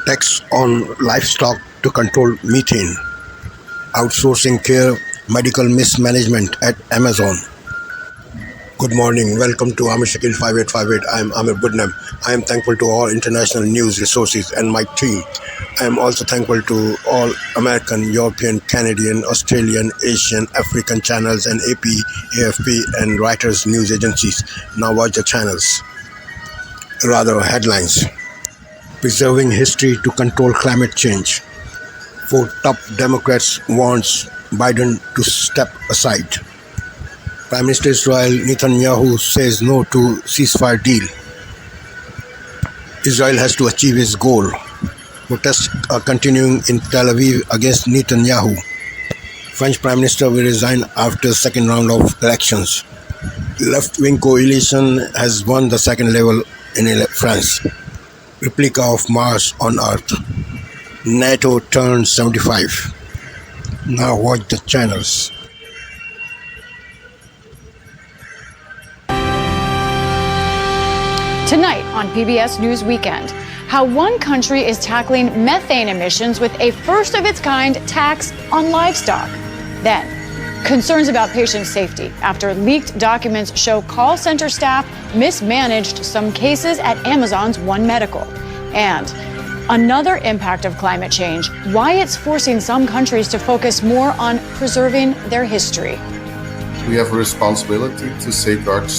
Tax on livestock to control methane. Outsourcing care medical mismanagement at Amazon. Good morning. Welcome to Amir Shakil 5858. I am Amir Budnam. I am thankful to all international news resources and my team. I am also thankful to all American, European, Canadian, Australian, Asian, African channels and AP, AFP and Reuters news agencies. Now watch the channels. Headlines. Preserving history to control climate change. 4 top Democrats warns Biden to step aside. Prime Minister Israel Netanyahu says no to ceasefire deal. Israel has to achieve its goal. Protests are continuing in Tel Aviv against Netanyahu. French Prime Minister will resign after second round of elections. Left-wing coalition has won the second level in France. Replica of Mars on Earth. NATO turns 75. Now watch the channels. Tonight on PBS News Weekend, how one country is tackling methane emissions with a first-of-its-kind tax on livestock. Then, concerns about patient safety after leaked documents show call center staff mismanaged some cases at Amazon's One Medical. And another impact of climate change, why it's forcing some countries to focus more on preserving their history. We have a responsibility to safeguard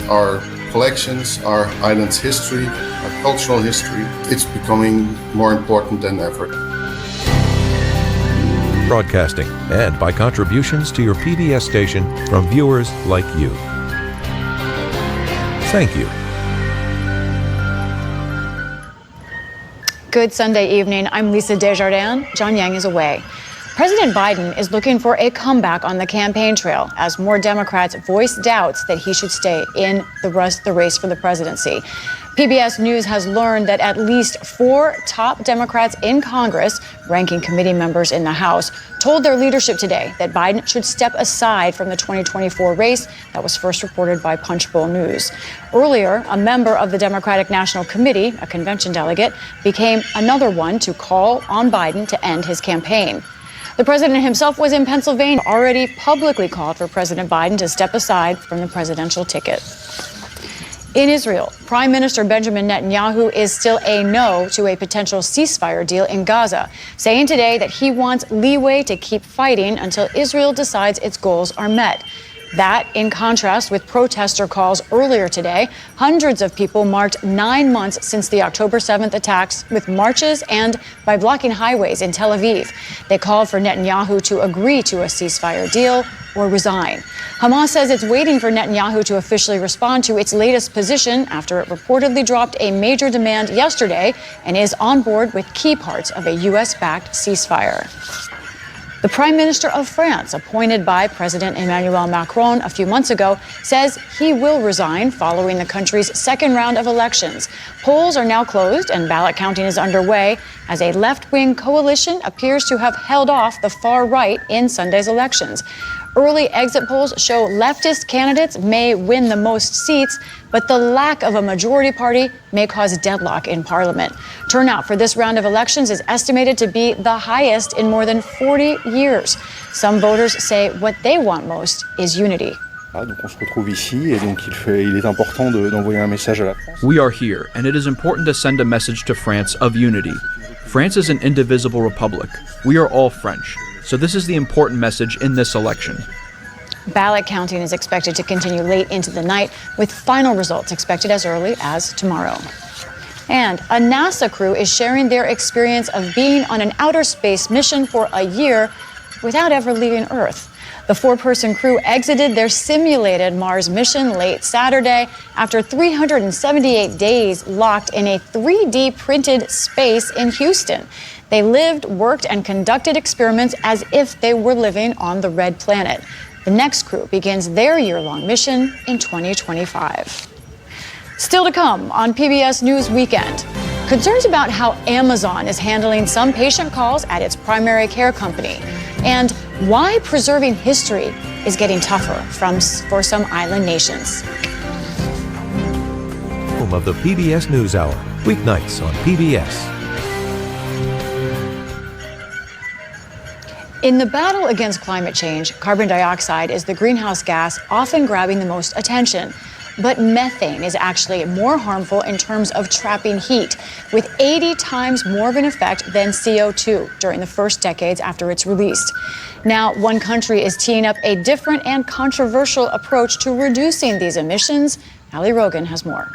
our collections, our island's history, our cultural history. It's becoming more important than ever. Broadcasting and by contributions to your PBS station from viewers like you. Thank you. Good Sunday evening. I'm Lisa Desjardins. John Yang is away. President Biden is looking for a comeback on the campaign trail as more Democrats voice doubts that he should stay in the race for the presidency. PBS News has learned that at least 4 top Democrats in Congress, ranking committee members in the House, told their leadership today that Biden should step aside from the 2024 race. That was first reported by Punchbowl News. Earlier, a member of the Democratic National Committee, a convention delegate, became another one to call on Biden to end his campaign. The president himself was in Pennsylvania, already publicly called for President Biden to step aside from the presidential ticket. In Israel, Prime Minister Benjamin Netanyahu is still a no to a potential ceasefire deal in Gaza, saying today that he wants leeway to keep fighting until Israel decides its goals are met. That, in contrast with protester calls earlier today, hundreds of people marked 9 months since the October 7th attacks with marches and by blocking highways in Tel Aviv. They called for Netanyahu to agree to a ceasefire deal or resign. Hamas says it's waiting for Netanyahu to officially respond to its latest position after it reportedly dropped a major demand yesterday and is on board with key parts of a U.S.-backed ceasefire. The Prime Minister of France, appointed by President Emmanuel Macron a few months ago, says he will resign following the country's second round of elections. Polls are now closed and ballot counting is underway as a left-wing coalition appears to have held off the far right in Sunday's elections. Early exit polls show leftist candidates may win the most seats, but the lack of a majority party may cause deadlock in parliament. Turnout for this round of elections is estimated to be the highest in more than 40 years. Some voters say what they want most is unity. We are here, and it is important to send a message to France of unity. France is an indivisible republic. We are all French. So this is the important message in this election. Ballot counting is expected to continue late into the night, with final results expected as early as tomorrow. And a NASA crew is sharing their experience of being on an outer space mission for a year without ever leaving Earth. The 4-person crew exited their simulated Mars mission late Saturday after 378 days locked in a 3D printed space in Houston. They lived, worked, and conducted experiments as if they were living on the red planet. The next crew begins their year-long mission in 2025. Still to come on PBS News Weekend, concerns about how Amazon is handling some patient calls at its primary care company, and why preserving history is getting tougher for some island nations. Home of the PBS NewsHour, weeknights on PBS. In the battle against climate change, carbon dioxide is the greenhouse gas often grabbing the most attention. But methane is actually more harmful in terms of trapping heat, with 80 times more of an effect than CO2 during the first decades after it's released. Now, one country is teeing up a different and controversial approach to reducing these emissions. Ali Rogan has more.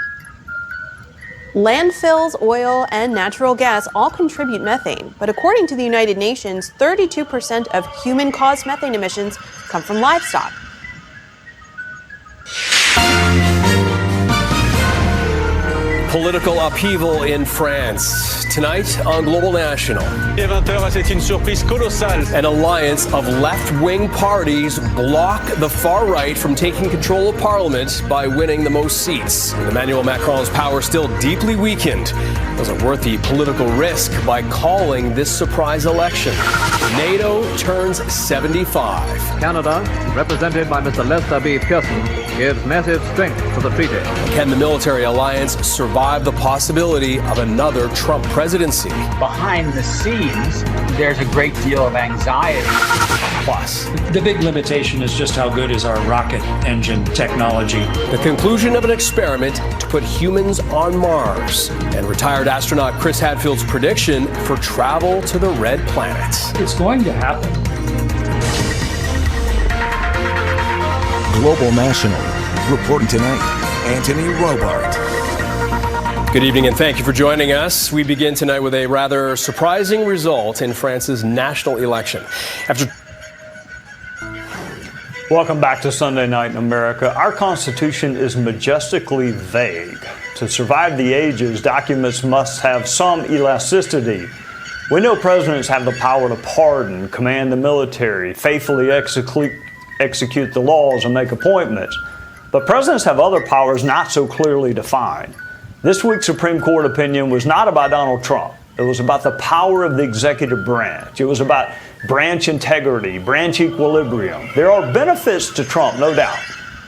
Landfills, oil, and natural gas all contribute methane, but according to the United Nations, 32% of human-caused methane emissions come from livestock. Political upheaval in France. Tonight on Global National. Et 20h, c'est une surprise colossale. An alliance of left-wing parties block the far right from taking control of parliament by winning the most seats. With Emmanuel Macron's power still deeply weakened, was it worth the political risk by calling this surprise election? NATO turns 75. Canada, represented by Mr. Lester B. Pearson, gives massive strength to the treaty. Can the military alliance survive the possibility of another Trump presidency? Behind the scenes, there's a great deal of anxiety. Plus, the big limitation is just how good is our rocket engine technology. The conclusion of an experiment to put humans on Mars, and retired astronaut Chris Hadfield's prediction for travel to the red planet. It's going to happen. Global National. Reporting tonight, Anthony Robart. Good evening and thank you for joining us. We begin tonight with a rather surprising result in France's national election. Welcome back to Sunday Night in America. Our Constitution is majestically vague. To survive the ages, documents must have some elasticity. We know presidents have the power to pardon, command the military, faithfully execute the laws, and make appointments. But presidents have other powers not so clearly defined. This week's Supreme Court opinion was not about Donald Trump. It was about the power of the executive branch. It was about branch integrity, branch equilibrium. There are benefits to Trump, no doubt.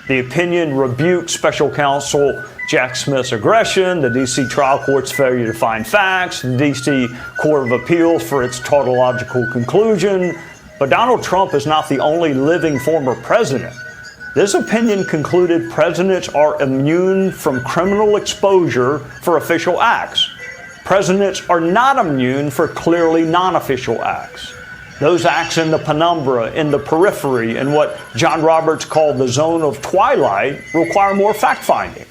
The opinion rebuked special counsel Jack Smith's aggression, the D.C. trial court's failure to find facts, the D.C. Court of Appeals for its tautological conclusion. But Donald Trump is not the only living former president. This opinion concluded presidents are immune from criminal exposure for official acts. Presidents are not immune for clearly non-official acts. Those acts in the penumbra, in the periphery, in what John Roberts called the zone of twilight, require more fact-finding.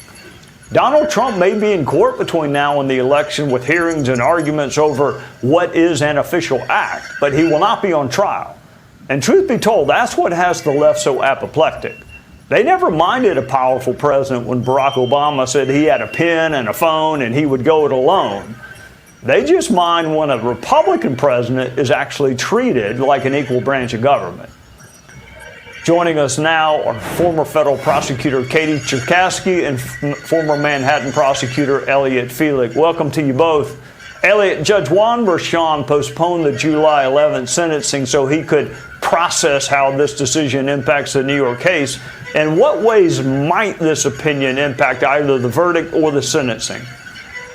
Donald Trump may be in court between now and the election with hearings and arguments over what is an official act, but he will not be on trial. And truth be told, that's what has the left so apoplectic. They never minded a powerful president when Barack Obama said he had a pen and a phone and he would go it alone. They just mind when a Republican president is actually treated like an equal branch of government. Joining us now are former federal prosecutor Katie Cherkasky and former Manhattan prosecutor Elliot Felix. Welcome to you both. Elliot, Judge Juan Merchan postponed the July 11th sentencing so he could process how this decision impacts the New York case. In what ways might this opinion impact either the verdict or the sentencing?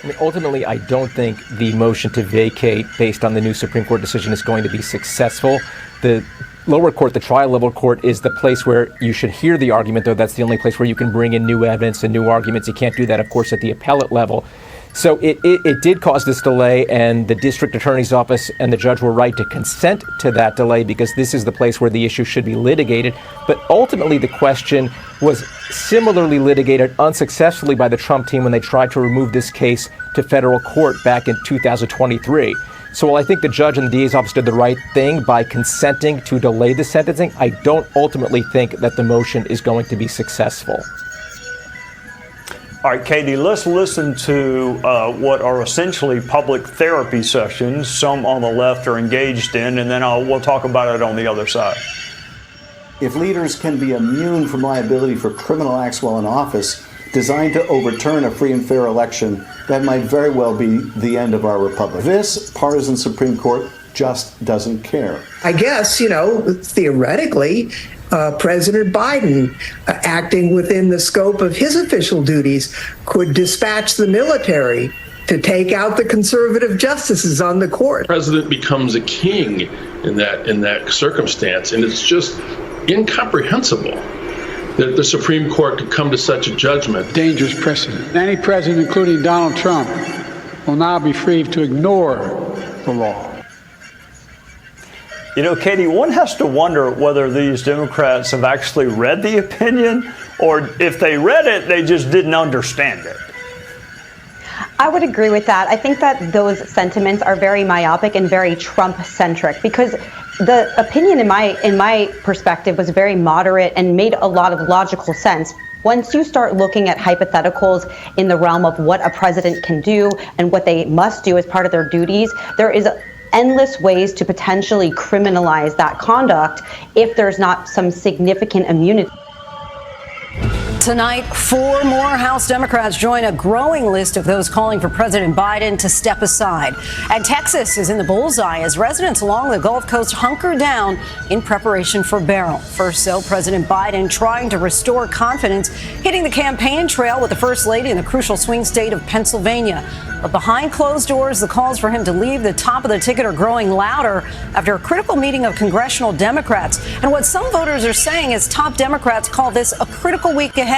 I mean, ultimately, I don't think the motion to vacate based on the new Supreme Court decision is going to be successful. The lower court, the trial level court, is the place where you should hear the argument, though that's the only place where you can bring in new evidence and new arguments. You can't do that, of course, at the appellate level. So it did cause this delay, and the district attorney's office and the judge were right to consent to that delay because this is the place where the issue should be litigated. But ultimately, the question was similarly litigated unsuccessfully by the Trump team when they tried to remove this case to federal court back in 2023. So while I think the judge and the DA's office did the right thing by consenting to delay the sentencing, I don't ultimately think that the motion is going to be successful. All right, Katie, let's listen to what are essentially public therapy sessions some on the left are engaged in, and then we'll talk about it on the other side. If leaders can be immune from liability for criminal acts while in office, designed to overturn a free and fair election, that might very well be the end of our republic. This partisan Supreme Court just doesn't care. I guess, theoretically, President Biden, acting within the scope of his official duties, could dispatch the military to take out the conservative justices on the court. The president becomes a king in that circumstance, and it's just incomprehensible that the Supreme Court could come to such a judgment. Dangerous precedent. Any president, including Donald Trump, will now be free to ignore the law. You know, Katie, one has to wonder whether these Democrats have actually read the opinion, or if they read it, they just didn't understand it. I would agree with that. I think that those sentiments are very myopic and very Trump-centric, because the opinion in my perspective was very moderate and made a lot of logical sense. Once you start looking at hypotheticals in the realm of what a president can do and what they must do as part of their duties, there is endless ways to potentially criminalize that conduct if there's not some significant immunity. Tonight, 4 more House Democrats join a growing list of those calling for President Biden to step aside. And Texas is in the bullseye as residents along the Gulf Coast hunker down in preparation for Beryl. First, so President Biden trying to restore confidence, hitting the campaign trail with the First Lady in the crucial swing state of Pennsylvania. But behind closed doors, the calls for him to leave the top of the ticket are growing louder after a critical meeting of congressional Democrats. And what some voters are saying is top Democrats call this a critical week ahead.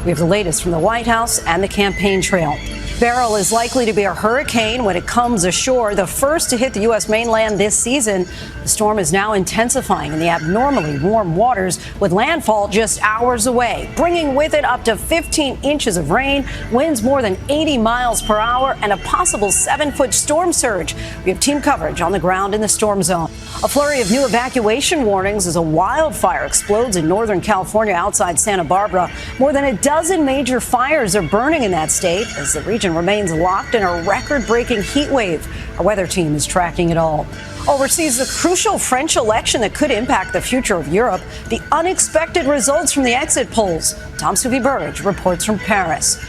We have the latest from the White House and the campaign trail. Beryl is likely to be a hurricane when it comes ashore, the first to hit the U.S. mainland this season. The storm is now intensifying in the abnormally warm waters, with landfall just hours away, bringing with it up to 15 inches of rain, winds more than 80 miles per hour, and a possible 7-foot storm surge. We have team coverage on the ground in the storm zone. A flurry of new evacuation warnings as a wildfire explodes in Northern California outside Santa Barbara. More than a dozen major fires are burning in that state as the region remains locked in a record-breaking heat wave. Our weather team is tracking it all. Overseas, the crucial French election that could impact the future of Europe, the unexpected results from the exit polls. Tom Suvi Burridge reports from Paris.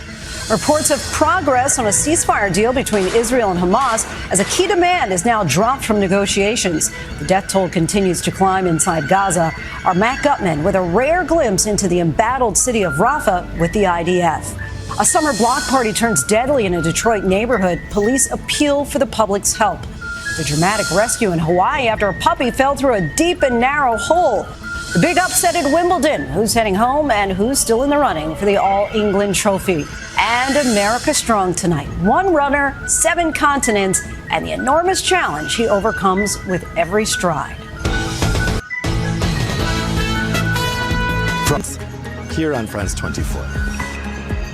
Reports of progress on a ceasefire deal between Israel and Hamas as a key demand is now dropped from negotiations. The death toll continues to climb inside Gaza. Our Matt Gutman with a rare glimpse into the embattled city of Rafah with the IDF. A summer block party turns deadly in a Detroit neighborhood. Police appeal for the public's help. The dramatic rescue in Hawaii after a puppy fell through a deep and narrow hole. The big upset at Wimbledon. Who's heading home and who's still in the running for the All-England trophy. And America strong tonight. 1 runner, 7 continents, and the enormous challenge he overcomes with every stride. Here on France 24.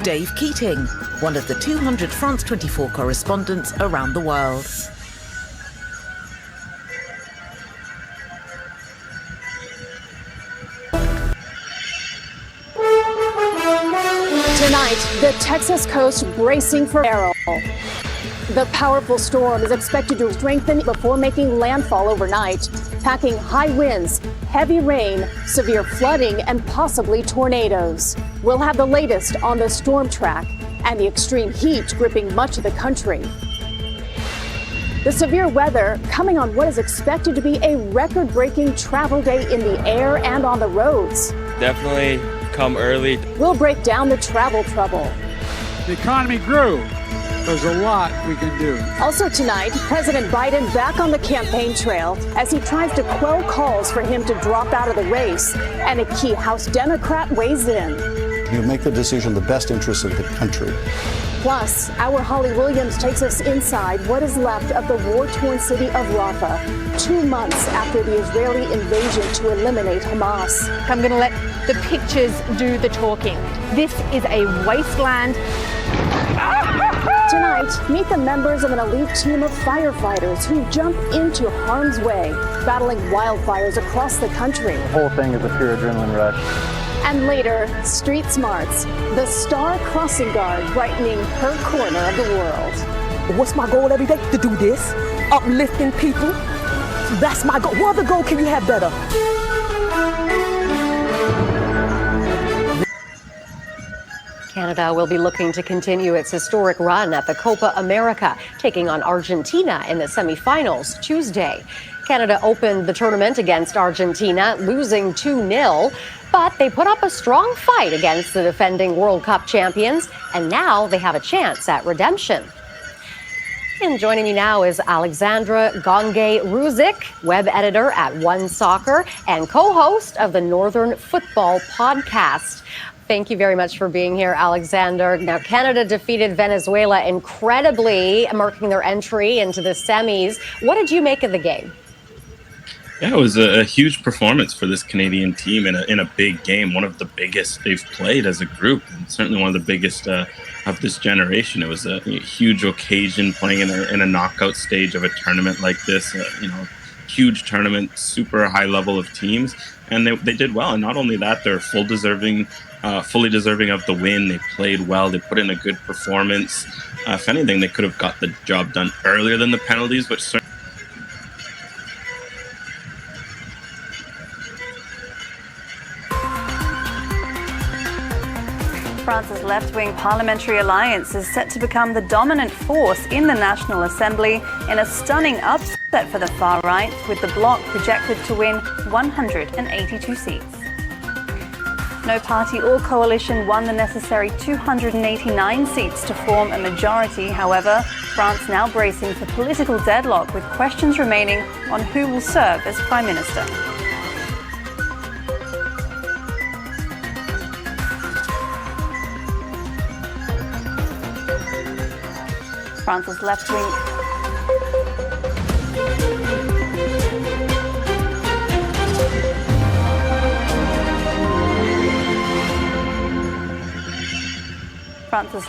Dave Keating, one of the 200 France 24 correspondents around the world. Tonight, the Texas coast bracing for Beryl. The powerful storm is expected to strengthen before making landfall overnight, packing high winds, heavy rain, severe flooding, and possibly tornadoes. We'll have the latest on the storm track and the extreme heat gripping much of the country. The severe weather coming on what is expected to be a record-breaking travel day in the air and on the roads. Definitely come early. We'll break down the travel trouble. The economy grew. There's a lot we can do. Also tonight, President Biden back on the campaign trail as he tries to quell calls for him to drop out of the race, and a key House Democrat weighs in. You make the decision in the best interest of the country. Plus, our Holly Williams takes us inside what is left of the war-torn city of Rafah, 2 months after the Israeli invasion to eliminate Hamas. I'm going to let the pictures do the talking. This is a wasteland. Tonight, meet the members of an elite team of firefighters who jump into harm's way, battling wildfires across the country. The whole thing is a pure adrenaline rush. And later, Street Smarts, the star crossing guard brightening her corner of the world. What's my goal every day? To do this, uplifting people. That's my goal. What other goal can you have better? Canada will be looking to continue its historic run at the Copa America, taking on Argentina in the semifinals Tuesday. Canada opened the tournament against Argentina, losing 2-0, but they put up a strong fight against the defending World Cup champions, and now they have a chance at redemption. And joining me now is Alexandra Gonge-Ruzic, web editor at One Soccer and co-host of the Northern Football Podcast. Thank you very much for being here, Alexander. Now, Canada defeated Venezuela incredibly, marking their entry into the semis. What did you make of the game? Yeah, it was a huge performance for this Canadian team in a big game, one of the biggest they've played as a group, and certainly one of the biggest of this generation. It was a huge occasion playing in a knockout stage of a tournament like this, huge tournament, super high level of teams, and they did well. And not only that, they're fully deserving of the win. They played well. They put in a good performance. If anything, they could have got the job done earlier than the penalties, which certainly France's left-wing parliamentary alliance is set to become the dominant force in the National Assembly in a stunning upset for the far right, with the bloc projected to win 182 seats. No party or coalition won the necessary 289 seats to form a majority. However, France now bracing for political deadlock, with questions remaining on who will serve as Prime Minister. France's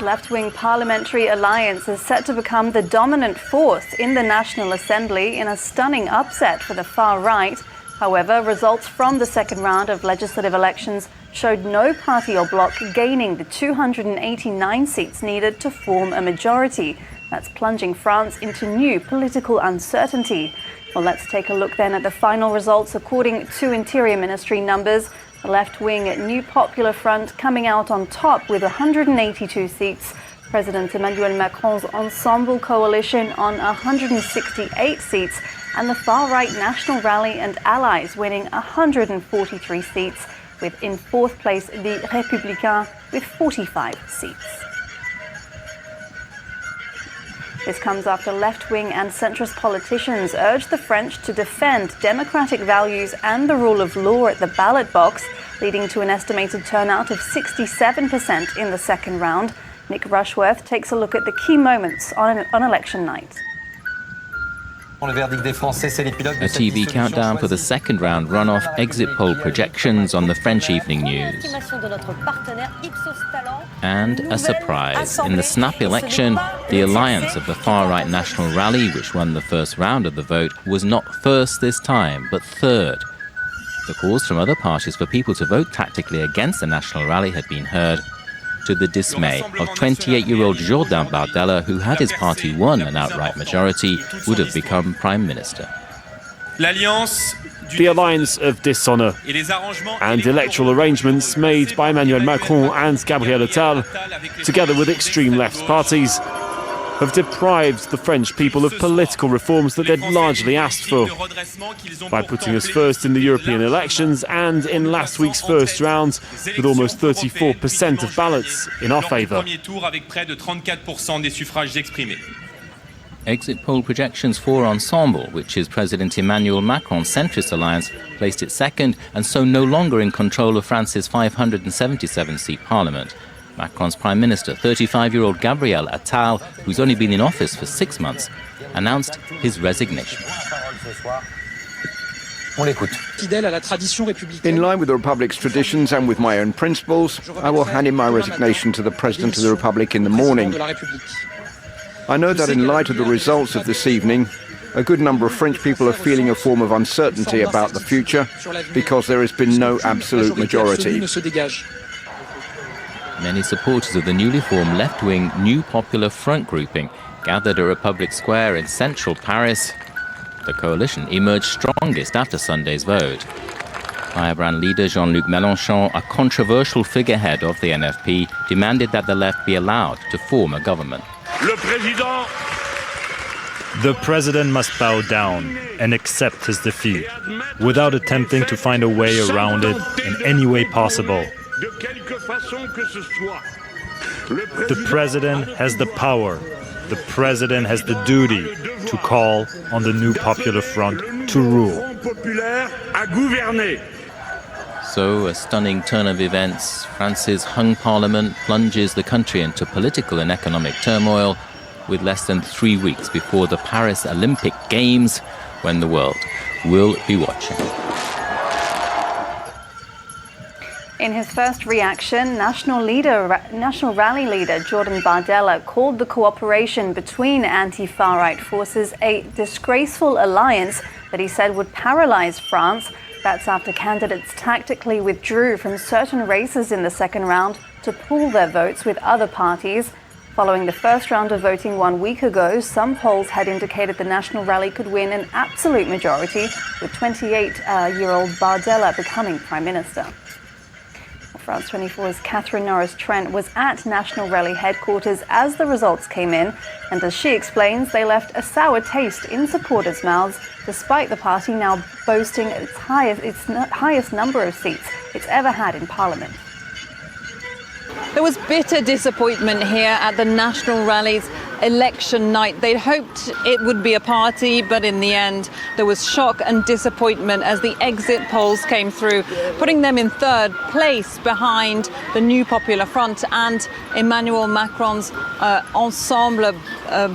left-wing parliamentary alliance is set to become the dominant force in the National Assembly in a stunning upset for the far right. However, results from the second round of legislative elections showed no party or bloc gaining the 289 seats needed to form a majority. That's plunging France into new political uncertainty. Well, let's take a look then at the final results. According to Interior Ministry numbers, the left-wing New Popular Front coming out on top with 182 seats. President Emmanuel Macron's Ensemble coalition on 168 seats, and the far-right National Rally and Allies winning 143 seats, with in fourth place the Républicains with 45 seats. This comes after left-wing and centrist politicians urged the French to defend democratic values and the rule of law at the ballot box, leading to an estimated turnout of 67% in the second round. Nick Rushworth takes a look at the key moments on election night. A TV countdown for the second round runoff, exit poll projections on the French evening news. And a surprise. In the snap election, the alliance of the far-right National Rally, which won the first round of the vote, was not first this time, but third. The calls from other parties for people to vote tactically against the National Rally had been heard, to the dismay of 28-year-old Jourdain Bardella, who, had his party won an outright majority, would have become Prime Minister. The alliance of dishonour and electoral arrangements made by Emmanuel Macron and Gabriel Attal, together with extreme left parties, have deprived the French people of political reforms that they'd largely asked for. By putting us first in the European elections and in last week's first round, with almost 34% of ballots in our favour. Exit poll projections for Ensemble, which is President Emmanuel Macron's centrist alliance, placed it second and so no longer in control of France's 577-seat parliament. Macron's Prime Minister, 35-year-old Gabriel Attal, who's only been in office for 6 months, announced his resignation. In line with the Republic's traditions and with my own principles, I will hand in my resignation to the President of the Republic in the morning. I know that in light of the results of this evening, a good number of French people are feeling a form of uncertainty about the future because there has been no absolute majority. Many supporters of the newly formed left-wing New Popular Front grouping gathered at Republic Square in central Paris. The coalition emerged strongest after Sunday's vote. Firebrand leader Jean-Luc Mélenchon, a controversial figurehead of the NFP, demanded that the left be allowed to form a government. The president must bow down and accept his defeat without attempting to find a way around it in any way possible. The president has the power the president has the duty to call on the new Popular Front to rule. So, a stunning turn of events. France's hung parliament plunges the country into political and economic turmoil with less than 3 weeks before the Paris Olympic Games, when the world will be watching. In his first reaction, National Rally leader Jordan Bardella called the cooperation between anti-far-right forces a disgraceful alliance that he said would paralyze France. That's after candidates tactically withdrew from certain races in the second round to pool their votes with other parties. Following the first round of voting 1 week ago, some polls had indicated the National Rally could win an absolute majority, with 28-year-old Bardella becoming Prime Minister. France 24's Catherine Norris-Trent was at National Rally headquarters as the results came in, and as she explains, they left a sour taste in supporters' mouths, despite the party now boasting its highest number of seats it's ever had in Parliament. There was bitter disappointment here at the National Rally's election night. They'd hoped it would be a party, but in the end, there was shock and disappointment as the exit polls came through, putting them in third place behind the New Popular Front and Emmanuel Macron's Ensemble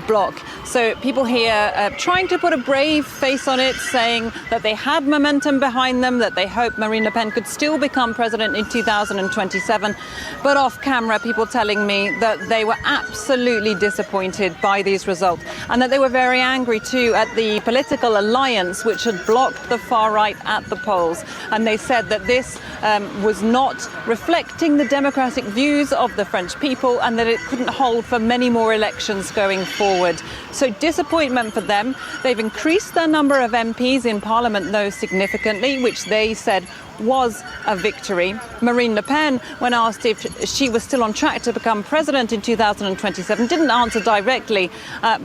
bloc. So people here trying to put a brave face on it, saying that they had momentum behind them, that they hope Marine Le Pen could still become president in 2027. But off camera, people telling me that they were absolutely disappointed by these results, and that they were very angry too at the political alliance which had blocked the far right at the polls. And they said that this was not reflecting the democratic views of the French people, and that it couldn't hold for many more elections going forward. So disappointment for them. They've increased their number of MPs in Parliament, though, significantly, which they said was a victory. Marine Le Pen, when asked if she was still on track to become president in 2027, didn't answer directly,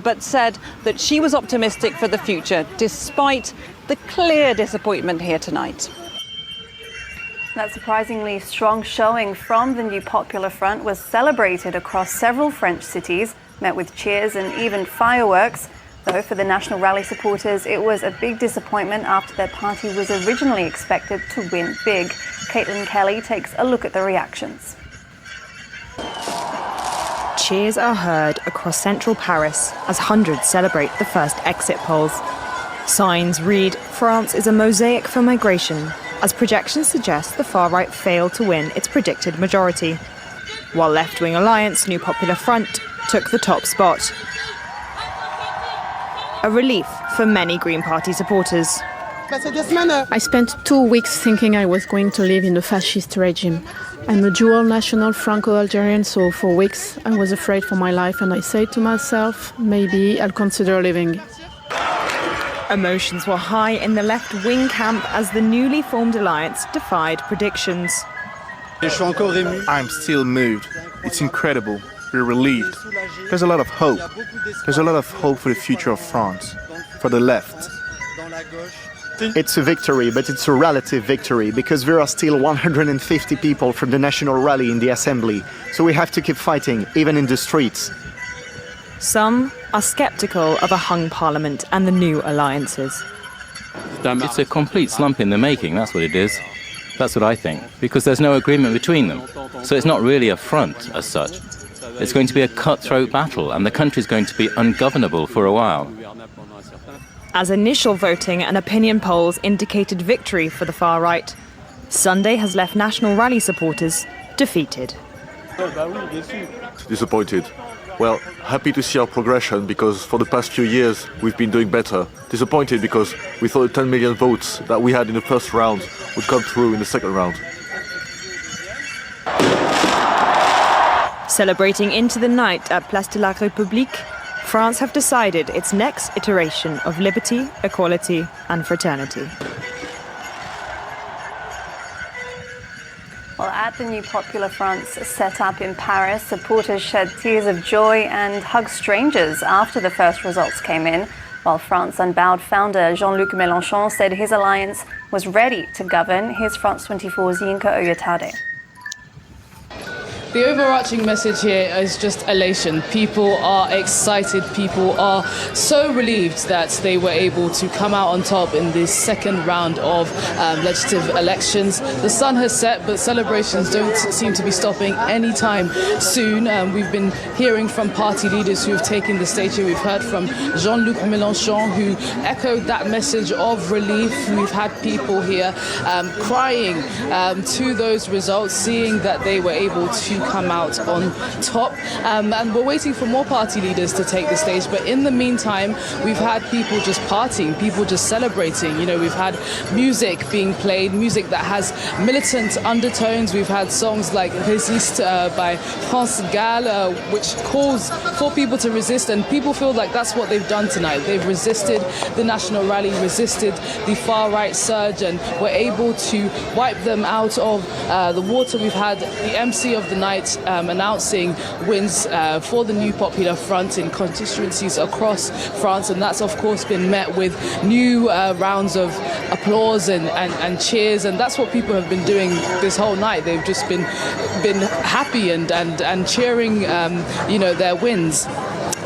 but said that she was optimistic for the future, despite the clear disappointment here tonight. That surprisingly strong showing from the New Popular Front was celebrated across several French cities, met with cheers and even fireworks. Though for the National Rally supporters, it was a big disappointment after their party was originally expected to win big. Caitlin Kelly takes a look at the reactions. Cheers are heard across central Paris as hundreds celebrate the first exit polls. Signs read, "France is a mosaic for migration," as projections suggest the far-right failed to win its predicted majority, while left-wing alliance New Popular Front took the top spot. A relief for many Green Party supporters. I spent 2 weeks thinking I was going to live in a fascist regime. I'm a dual national Franco-Algerian, so for weeks I was afraid for my life, and I said to myself, maybe I'll consider living. Emotions were high in the left-wing camp as the newly formed alliance defied predictions. I'm still moved. It's incredible. We're relieved. There's a lot of hope. There's a lot of hope for the future of France, for the left. It's a victory, but it's a relative victory because there are still 150 people from the National Rally in the Assembly, so we have to keep fighting, even in the streets. Some are sceptical of a hung parliament and the new alliances. It's a complete slump in the making, that's what it is. That's what I think, because there's no agreement between them. So it's not really a front as such. It's going to be a cutthroat battle, and the country's going to be ungovernable for a while. As initial voting and opinion polls indicated victory for the far right, Sunday has left National Rally supporters defeated. Disappointed. Well, happy to see our progression because for the past few years we've been doing better. Disappointed because we thought the 10 million votes that we had in the first round would come through in the second round. Celebrating into the night at Place de la République, France have decided its next iteration of liberty, equality and fraternity. Well, at the New Popular Front's set up in Paris, supporters shed tears of joy and hugged strangers after the first results came in, while France Unbowed founder Jean-Luc Mélenchon said his alliance was ready to govern. Here's France 24's Yinka Oyatade. The overarching message here is just elation. People are excited. People are so relieved that they were able to come out on top in this second round of legislative elections. The sun has set, but celebrations don't seem to be stopping anytime soon. We've been hearing from party leaders who have taken the stage here. We've heard from Jean-Luc Mélenchon, who echoed that message of relief. We've had people here crying to those results, seeing that they were able to come out on top. And we're waiting for more party leaders to take the stage. But in the meantime, we've had people just partying, people just celebrating. You know, we've had music being played, music that has militant undertones. We've had songs like Résiste by France Gall, which calls for people to resist. And people feel like that's what they've done tonight. They've resisted the national rally, resisted the far-right surge, and were able to wipe them out of the water. We've had the MC of the night announcing wins for the New Popular Front in constituencies across France, and that's of course been met with new rounds of applause and cheers, and that's what people have been doing this whole night. They've just been happy and cheering their wins.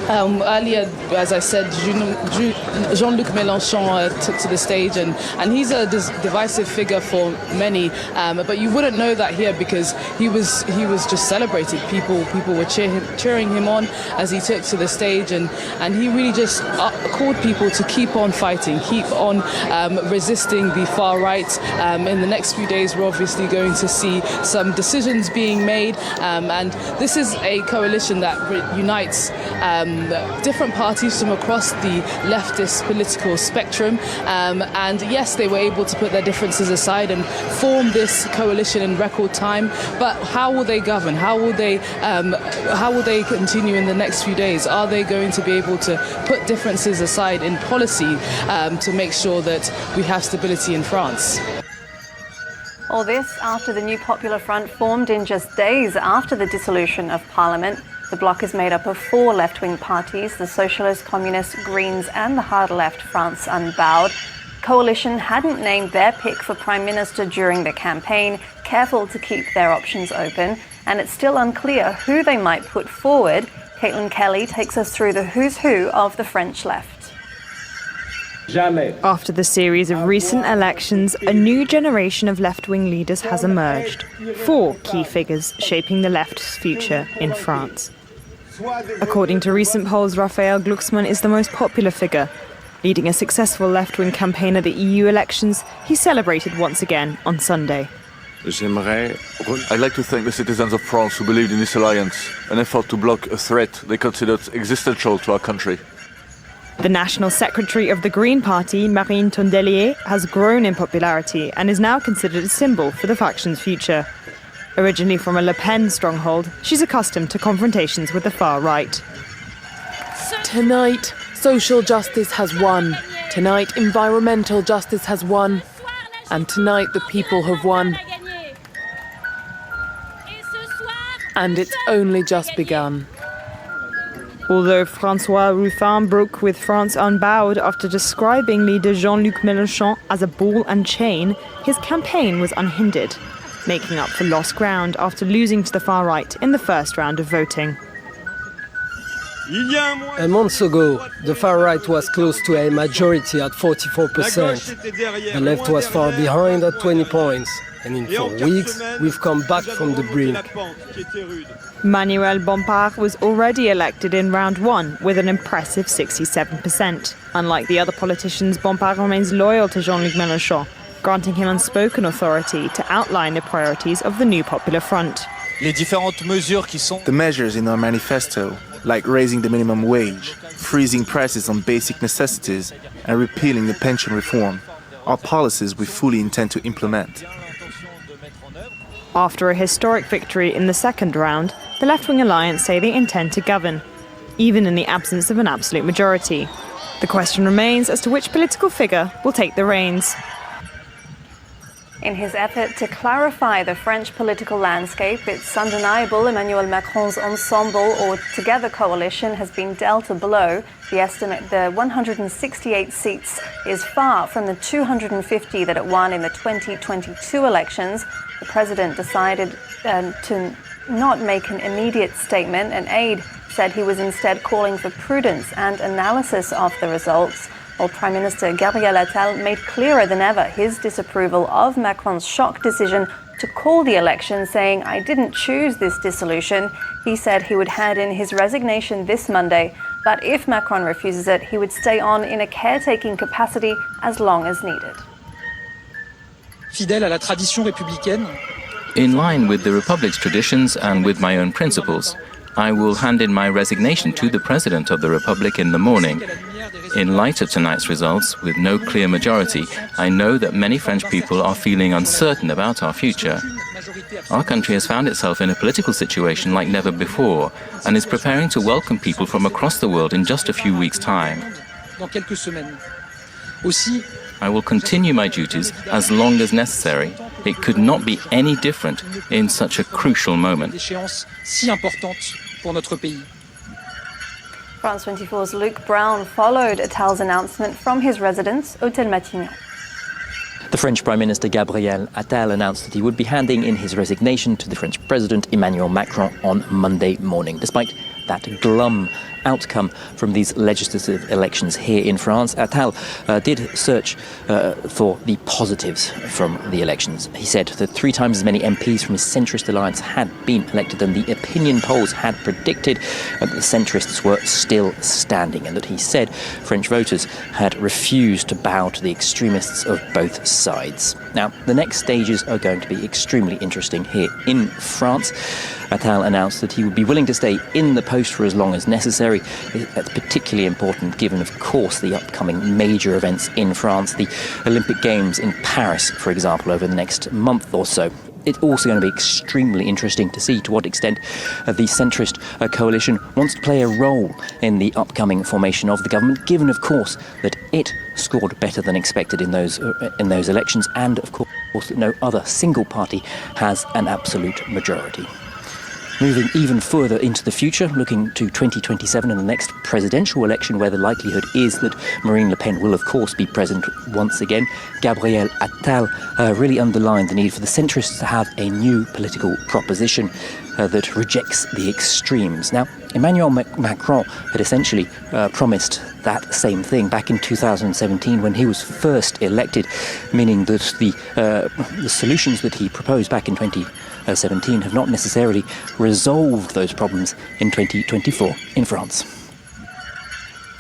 Earlier, as I said, Jean-Luc Mélenchon took to the stage, and he's a divisive figure for many. But you wouldn't know that here because he was just celebrated. People were cheering him on as he took to the stage, and he really just called people to keep on fighting, keep on resisting the far right. In the next few days, we're obviously going to see some decisions being made, and this is a coalition that unites different parties from across the leftist political spectrum, and yes, they were able to put their differences aside and form this coalition in record time. But how will they govern? How will they continue in the next few days? Are they going to be able to put differences aside in policy to make sure that we have stability in France? All this after the New Popular Front formed in just days after the dissolution of Parliament. The bloc is made up of 4 left-wing parties: the Socialists, Communists, Greens and the hard-left France Unbowed. Coalition hadn't named their pick for Prime Minister during the campaign, careful to keep their options open, and it's still unclear who they might put forward. Caitlin Kelly takes us through the who's who of the French left. After the series of recent elections, a new generation of left-wing leaders has emerged. 4 key figures shaping the left's future in France. According to recent polls, Raphael Glucksmann is the most popular figure. Leading a successful left-wing campaign at the EU elections, he celebrated once again on Sunday. I'd like to thank the citizens of France who believed in this alliance, an effort to block a threat they considered existential to our country. The National Secretary of the Green Party, Marine Tondelier, has grown in popularity and is now considered a symbol for the faction's future. Originally from a Le Pen stronghold, she's accustomed to confrontations with the far right. Tonight, social justice has won. Tonight, environmental justice has won. And tonight, the people have won. And it's only just begun. Although François Ruffin broke with France Unbowed after describing leader Jean-Luc Mélenchon as a ball and chain, his campaign was unhindered, making up for lost ground after losing to the far right in the first round of voting. A month ago, the far right was close to a majority at 44%. The left was far behind at 20 points. And in 4 weeks, we've come back from the brink. Manuel Bompard was already elected in round 1 with an impressive 67%. Unlike the other politicians, Bompard remains loyal to Jean-Luc Mélenchon, granting him unspoken authority to outline the priorities of the New Popular Front. The measures in our manifesto, like raising the minimum wage, freezing prices on basic necessities, and repealing the pension reform, are policies we fully intend to implement. After a historic victory in the second round, the left-wing alliance say they intend to govern, even in the absence of an absolute majority. The question remains as to which political figure will take the reins. In his effort to clarify the French political landscape, it's undeniable Emmanuel Macron's Ensemble or Together coalition has been dealt a blow. The estimate, the 168 seats, is far from the 250 that it won in the 2022 elections. The president decided to not make an immediate statement. An aide said he was instead calling for prudence and analysis of the results, while Prime Minister Gabriel Attal made clearer than ever his disapproval of Macron's shock decision to call the election, saying, "I didn't choose this dissolution." He said he would hand in his resignation this Monday, but if Macron refuses it, he would stay on in a caretaking capacity as long as needed. Fidèle à la tradition républicaine. In line with the Republic's traditions and with my own principles, I will hand in my resignation to the President of the Republic in the morning. In light of tonight's results, with no clear majority, I know that many French people are feeling uncertain about our future. Our country has found itself in a political situation like never before and is preparing to welcome people from across the world in just a few weeks' time. I will continue my duties as long as necessary. It could not be any different in such a crucial moment. France 24's Luc Brown followed Attal's announcement from his residence, Hôtel Matignon. The French Prime Minister Gabriel Attal announced that he would be handing in his resignation to the French President Emmanuel Macron on Monday morning. Despite that glum outcome from these legislative elections here in France, Attal did search for the positives from the elections. He said that 3 times as many MPs from his centrist alliance had been elected than the opinion polls had predicted, and the centrists were still standing, and that he said French voters had refused to bow to the extremists of both sides. Now, the next stages are going to be extremely interesting here in France. Attal announced that he would be willing to stay in the post for as long as necessary. That's particularly important given, of course, the upcoming major events in France, the Olympic Games in Paris, for example, over the next month or so. It's also going to be extremely interesting to see to what extent the centrist coalition wants to play a role in the upcoming formation of the government, given, of course, that it scored better than expected in those elections, and, of course, that no other single party has an absolute majority. Moving even further into the future, looking to 2027 and the next presidential election, where the likelihood is that Marine Le Pen will, of course, be present once again, Gabriel Attal really underlined the need for the centrists to have a new political proposition that rejects the extremes. Now, Emmanuel Macron had essentially promised that same thing back in 2017 when he was first elected, meaning that the solutions that he proposed back in 2017 have not necessarily resolved those problems in 2024 in France.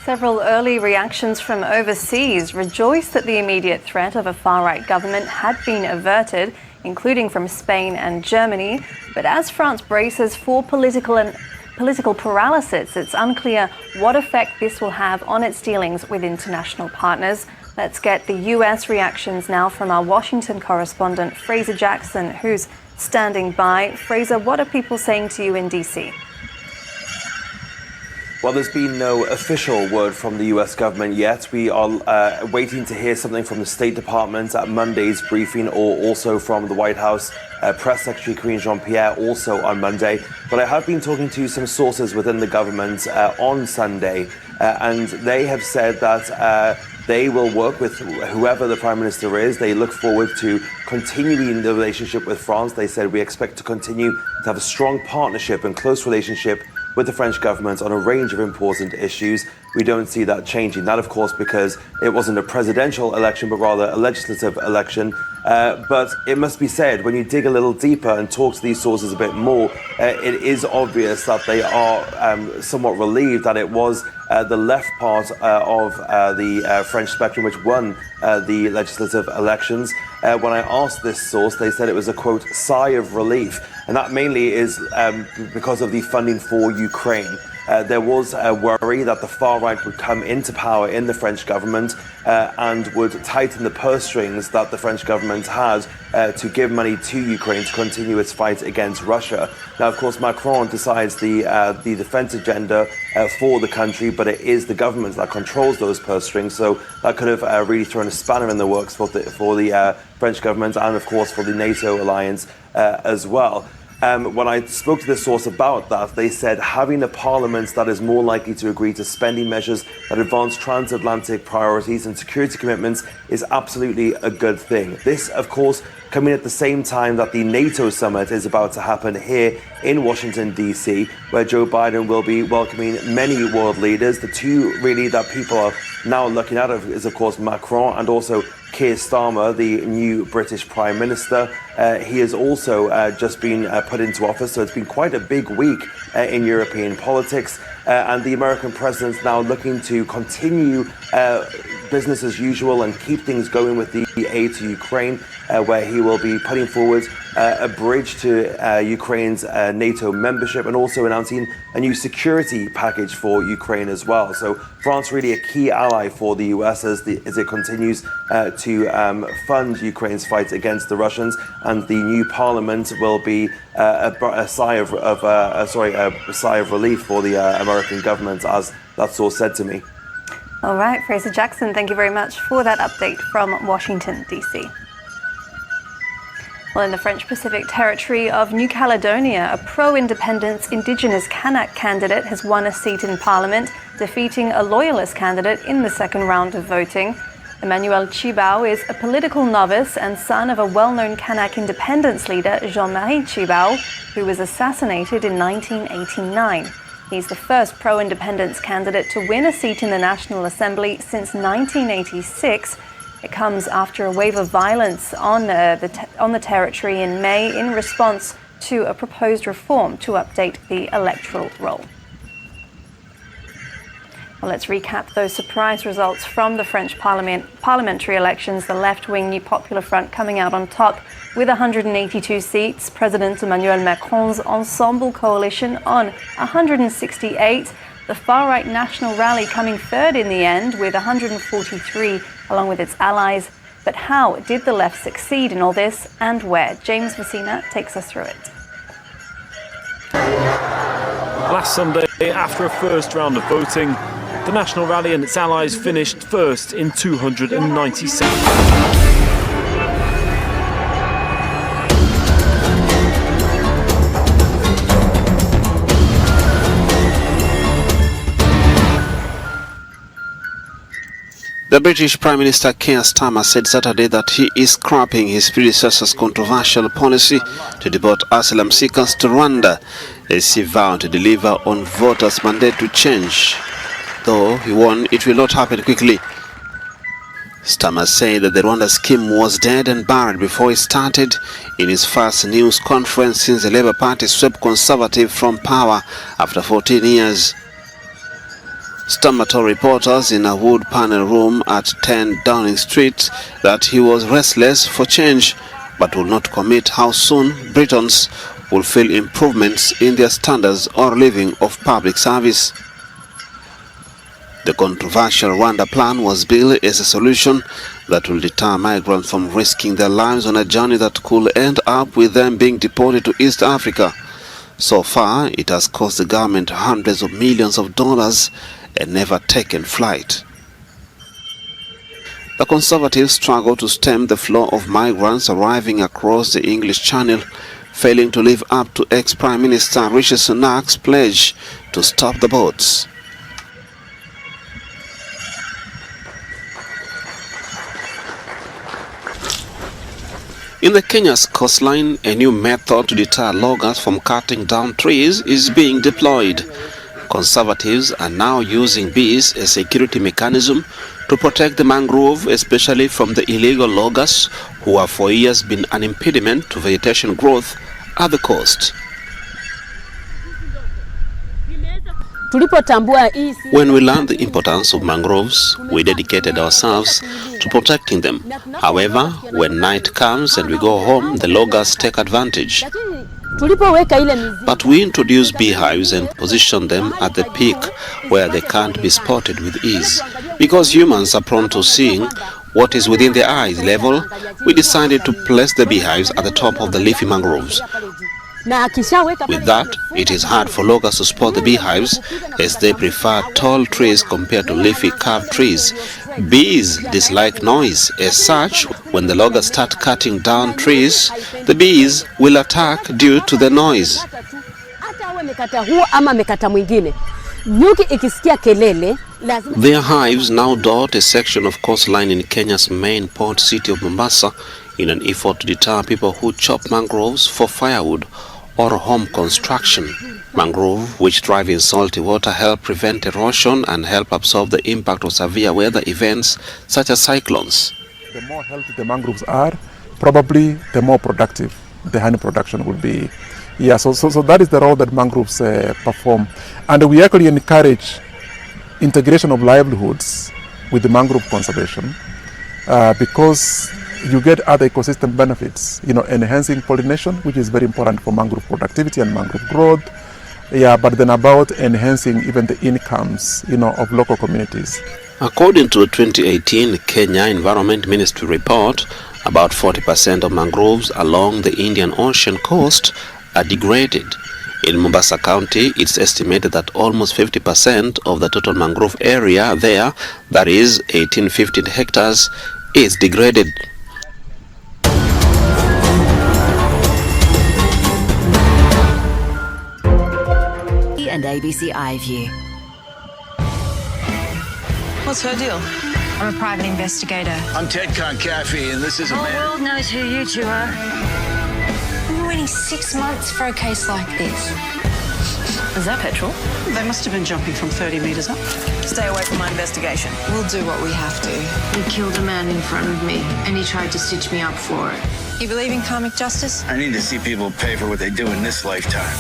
Several early reactions from overseas rejoiced that the immediate threat of a far-right government had been averted, including from Spain and Germany. But as France braces for political paralysis, it's unclear what effect this will have on its dealings with international partners. Let's get the US reactions now from our Washington correspondent, Fraser Jackson, who's standing by. Fraser, what are people saying to you in DC? Well, there's been no official word from the US government yet. We are waiting to hear something from the State Department at Monday's briefing, or also from the White House Press Secretary Karine Jean-Pierre also on Monday. But I have been talking to some sources within the government on Sunday, and they have said that they will work with whoever the Prime Minister is. They look forward to continuing the relationship with France. They said we expect to continue to have a strong partnership and close relationship with the French government on a range of important issues. We don't see that changing. That, of course, because it wasn't a presidential election, but rather a legislative election. But it must be said, when you dig a little deeper and talk to these sources a bit more, it is obvious that they are somewhat relieved that it was the left part of the French spectrum which won the legislative elections. When I asked this source, they said it was a, quote, sigh of relief. And that mainly is because of the funding for Ukraine. There was a worry that the far right would come into power in the French government and would tighten the purse strings that the French government had to give money to Ukraine to continue its fight against Russia. Now, of course, Macron decides the defense agenda for the country, but it is the government that controls those purse strings. So that could have really thrown a spanner in the works for the French government and, of course, for the NATO alliance as well. When I spoke to the source about that, they said having a parliament that is more likely to agree to spending measures that advance transatlantic priorities and security commitments is absolutely a good thing. This, of course, coming at the same time that the NATO summit is about to happen here in Washington, D.C., where Joe Biden will be welcoming many world leaders. The two really that people are now looking at is, of course, Macron and also Keir Starmer, the new British Prime Minister. He has also just been put into office, so it's been quite a big week in European politics. And the American president's now looking to continue business as usual and keep things going with the aid to Ukraine, where he will be putting forward a bridge to Ukraine's NATO membership and also announcing a new security package for Ukraine as well. So France really a key ally for the US as it continues to fund Ukraine's fight against the Russians, and the new parliament will be a sigh of relief for the American government, as that source said to me. All right, Fraser Jackson, thank you very much for that update from Washington, D.C. Well, in the French Pacific territory of New Caledonia, a pro-independence Indigenous Kanak candidate has won a seat in Parliament, defeating a loyalist candidate in the second round of voting. Emmanuel Chibao is a political novice and son of a well-known Kanak independence leader, Jean-Marie Chibao, who was assassinated in 1989. He's the first pro-independence candidate to win a seat in the National Assembly since 1986. It comes after a wave of violence on the territory in May in response to a proposed reform to update the electoral roll. Well, let's recap those surprise results from the French parliamentary elections. The left-wing New Popular Front coming out on top with 182 seats. President Emmanuel Macron's Ensemble coalition on 168. The far-right National Rally coming third in the end with 143, along with its allies. But how did the left succeed in all this, and where? James Messina takes us through it. Last Sunday, after a first round of voting, the National Rally and its allies finished first in 297. The British Prime Minister Keir Starmer said Saturday that he is scrapping his predecessor's controversial policy to deport asylum seekers to Rwanda, as he vowed to deliver on voters' mandate to change. Though he warned it will not happen quickly. Starmer said that the Rwanda scheme was dead and buried before he started in his first news conference since the Labour Party swept Conservative from power after 14 years. Starmer told reporters in a wood panel room at 10 Downing Street that he was restless for change, but will not commit how soon Britons will feel improvements in their standards or living of public service. The controversial Rwanda plan was billed as a solution that will deter migrants from risking their lives on a journey that could end up with them being deported to East Africa. So far, it has cost the government hundreds of millions of dollars and never taken flight. The Conservatives struggle to stem the flow of migrants arriving across the English Channel, failing to live up to ex-Prime Minister Rishi Sunak's pledge to stop the boats. In the Kenya's coastline, a new method to deter loggers from cutting down trees is being deployed. Conservatives are now using bees as a security mechanism to protect the mangrove, especially from the illegal loggers who have for years been an impediment to vegetation growth at the coast. When we learned the importance of mangroves, we dedicated ourselves to protecting them. However, when night comes and we go home, the loggers take advantage. But we introduce beehives and position them at the peak where they can't be spotted with ease. Because humans are prone to seeing what is within their eyes level, we decided to place the beehives at the top of the leafy mangroves. With that, it is hard for loggers to spot the beehives, as they prefer tall trees compared to leafy curved trees. Bees dislike noise. As such, when the loggers start cutting down trees, the bees will attack due to the noise. Their hives now dot a section of coastline in Kenya's main port city of Mombasa, in an effort to deter people who chop mangroves for firewood or home construction. Mangrove, which thrive in salty water, help prevent erosion and help absorb the impact of severe weather events such as cyclones. The more healthy the mangroves are, probably the more productive the honey production will be. Yeah, so that is the role that mangroves perform. And we actually encourage integration of livelihoods with the mangrove conservation because you get other ecosystem benefits, enhancing pollination, which is very important for mangrove productivity and mangrove growth. Yeah, but then about enhancing even the incomes, of local communities. According to the 2018 Kenya Environment Ministry report, about 40% of mangroves along the Indian Ocean coast are degraded. In Mombasa County, it's estimated that almost 50% of the total mangrove area there, that is 1850 hectares, is degraded. And ABC iView. What's her deal? I'm a private investigator. I'm Ted Concaffey, and this is a The man. whole world knows who you two are. We're waiting 6 months for a case like this. Is that petrol? They must have been jumping from 30 metres up. Stay away from my investigation. We'll do what we have to. He killed a man in front of me, and he tried to stitch me up for it. You believe in karmic justice? I need to see people pay for what they do in this lifetime.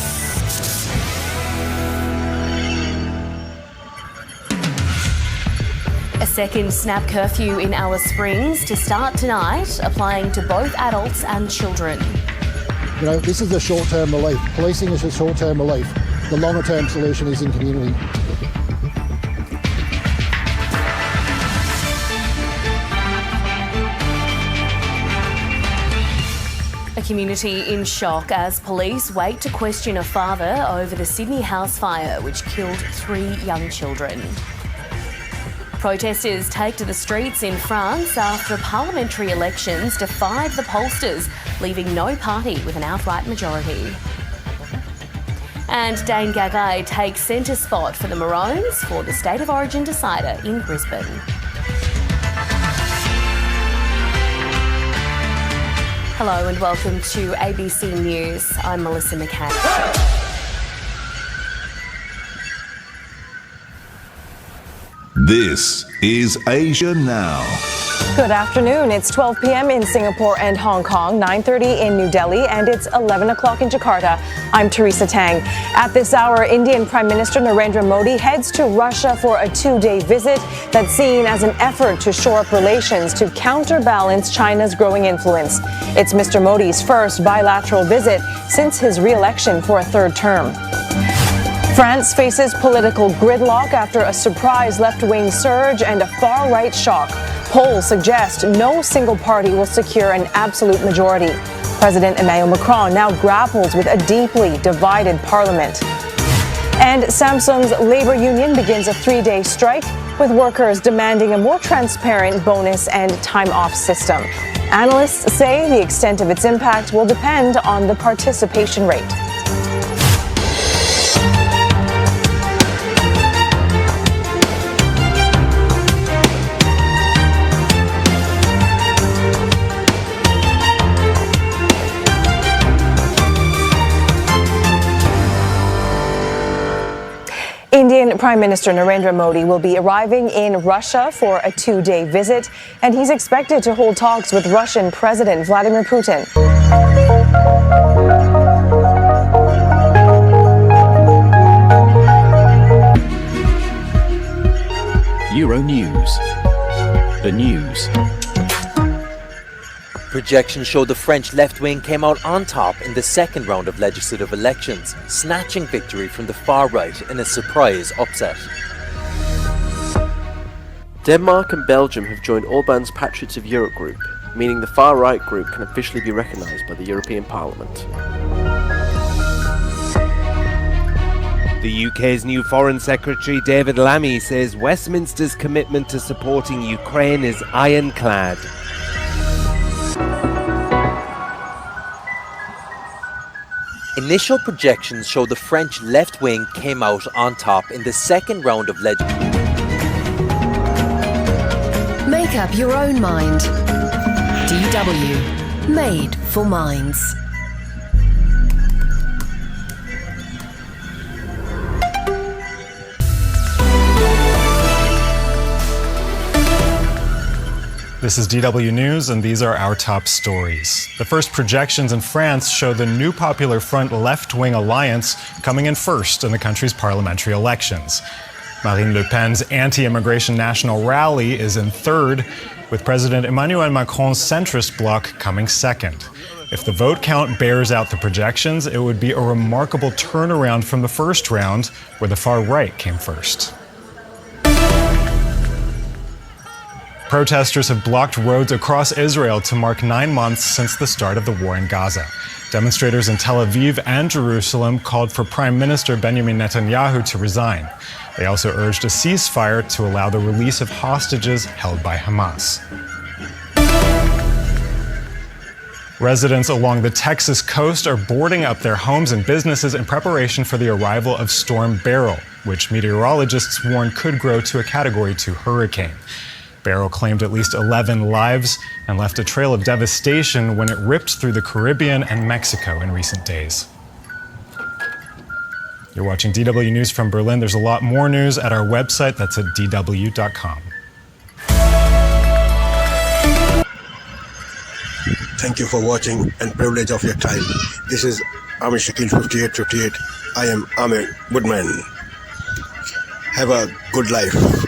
A second snap curfew in Alice Springs to start tonight, applying to both adults and children. This is the short-term relief. Policing is a short-term relief. The longer-term solution is in community. A community in shock as police wait to question a father over the Sydney house fire which killed 3 young children. Protesters take to the streets in France after parliamentary elections defied the pollsters, leaving no party with an outright majority. And Dane Gagai takes centre spot for the Maroons for the State of Origin decider in Brisbane. Hello and welcome to ABC News. I'm Melissa McCann. This is Asia Now. Good afternoon. It's 12 p.m. in Singapore and Hong Kong, 9:30 in New Delhi, and it's 11 o'clock in Jakarta. I'm Teresa Tang. At this hour, Indian Prime Minister Narendra Modi heads to Russia for a 2-day visit that's seen as an effort to shore up relations to counterbalance China's growing influence. It's Mr. Modi's first bilateral visit since his re-election for a 3rd term. France faces political gridlock after a surprise left-wing surge and a far-right shock. Polls suggest no single party will secure an absolute majority. President Emmanuel Macron now grapples with a deeply divided parliament. And Samsung's labor union begins a 3-day strike, with workers demanding a more transparent bonus and time-off system. Analysts say the extent of its impact will depend on the participation rate. Indian Prime Minister Narendra Modi will be arriving in Russia for a 2-day visit, and he's expected to hold talks with Russian President Vladimir Putin. Euro News. The news. Projections show the French left wing came out on top in the 2nd round of legislative elections, snatching victory from the far right in a surprise upset. Denmark and Belgium have joined Orban's Patriots of Europe group, meaning the far right group can officially be recognised by the European Parliament. The UK's new Foreign Secretary David Lammy says Westminster's commitment to supporting Ukraine is ironclad. Initial projections show the French left wing came out on top in the 2nd round of legislation. Make up your own mind. DW. Made for minds. This is DW News, and these are our top stories. The first projections in France show the new Popular Front left-wing alliance coming in first in the country's parliamentary elections. Marine Le Pen's anti-immigration national rally is in third, with President Emmanuel Macron's centrist bloc coming second. If the vote count bears out the projections, it would be a remarkable turnaround from the first round, where the far right came first. Protesters have blocked roads across Israel to mark 9 months since the start of the war in Gaza. Demonstrators in Tel Aviv and Jerusalem called for Prime Minister Benjamin Netanyahu to resign. They also urged a ceasefire to allow the release of hostages held by Hamas. Residents along the Texas coast are boarding up their homes and businesses in preparation for the arrival of Storm Beryl, which meteorologists warn could grow to a Category 2 hurricane. Beryl claimed at least 11 lives and left a trail of devastation when it ripped through the Caribbean and Mexico in recent days. You're watching DW News from Berlin. There's a lot more news at our website. That's at dw.com. Thank you for watching and privilege of your time. This is Amir Shakil 5858. I am Amir Woodman. Have a good life.